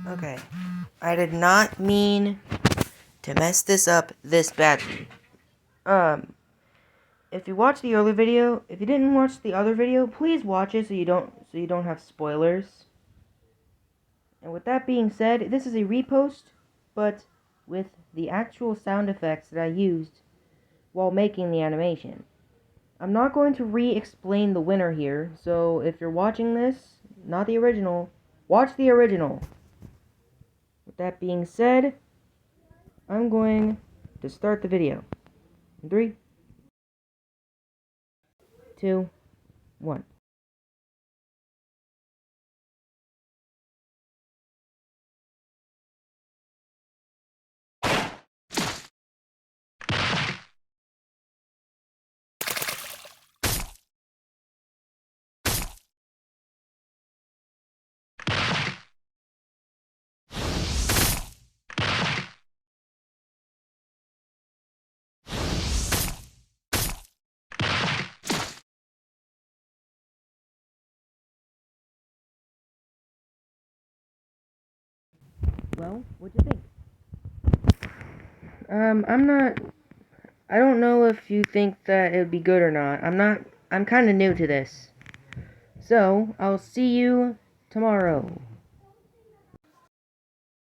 Okay. I did not mean to mess this up this badly. If you watched the earlier video, if you didn't watch the other video, please watch it so you don't have spoilers. And with that being said, this is a repost, but with the actual sound effects that I used while making the animation. I'm not going to re-explain the winner here, so if you're watching this, not the original, watch the original. With that being said, I'm going to start the video. In 3, 2, 1. Well, what'd you think? I don't know if you think that it would be good or not. I'm kinda new to this. So, I'll see you tomorrow.